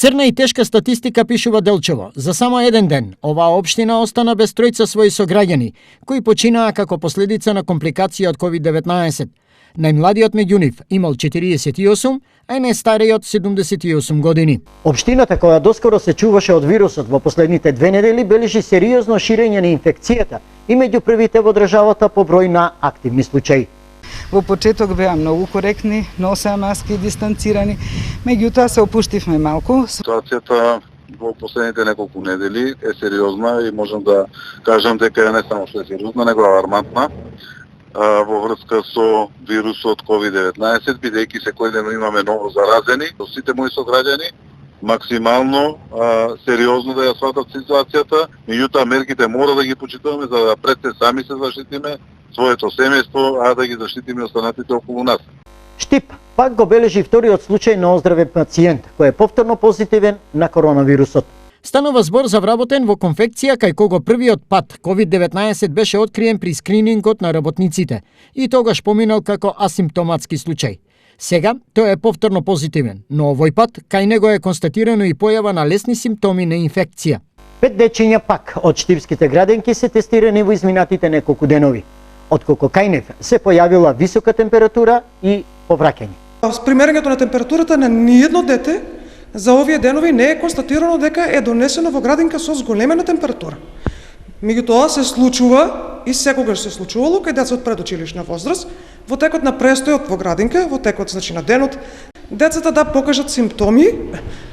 Црна и тешка статистика, пишува Делчево. За само еден ден, оваа општина остана без тројца своји сограѓани, кои починаа како последица на компликација од COVID-19. Најмладиот меѓу нив имал 48, а најстариот 78 години. Општината која доскоро се чуваше од вирусот во последните 2 недели бележи сериозно ширење на инфекцијата и меѓу првите во државата по број на активни случаи. Во почеток беа многу коректни, носеа маски и дистанцирани, меѓутоа се опуштивме малку. Ситуацијата во последните неколку недели е сериозна и можам да кажам дека е не само што е сериозна, него алармантна во врска со вирусот COVID-19, бидејќи секој ден имаме ново заразени. Сите мои сограѓани максимално сериозно да ја сватат ситуацијата, меѓутоа мерките мора да ги почитуваме за да пред се сами се заштитиме своето семејство, а да ги заштитиме останатите околу нас. Штип пак го бележи вториот случај на оздравен пациент кој е повторно позитивен на коронавирусот. Станува збор за вработен во конфекција кај кого првиот пат COVID-19 беше откриен при скринингот на работниците и тогаш поминал како асимптоматски случај. Сега тој е повторно позитивен, но овој пат кај него е констатирано и појава на лесни симптоми на инфекција. 5 дечиња пак од штипските граденки се тестирани во изминатите неколку денови, отколку кај нив се појавила висока температура и повраќање. С примерењето на температурата на ниедно дете за овие денови не е констатирано дека е донесено во градинка со зголемена температура. Меѓутоа се случува и секогаш се случувало кај деца од предучилишна возраст, во текот на престојот во градинка, во текот на денот, децата да покажат симптоми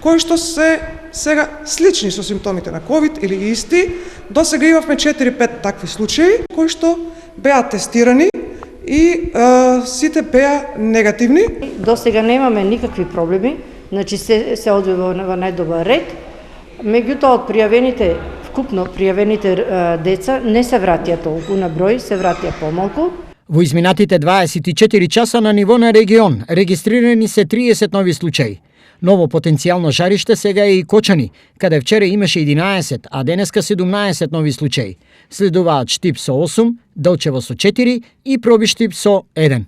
кои што се сега слични со симптомите на COVID или исти. До сега имавме 4-5 такви случаи кои што беа тестирани и сите беа негативни. До сега немаме никакви проблеми, значи се одвива во најдобар ред. Меѓутоа од пријавените, вкупно пријавените деца не се вратија толку на број, се вратија помалку. Во изминатите 24 часа на ниво на регион регистрирани се 30 нови случаи. Ново потенцијално жариште сега е и Кочани, каде вчера имаше 11, а денеска 17 нови случаи. Следуваат Штип со 8, Делчево со 4 и Пробиштип со 1.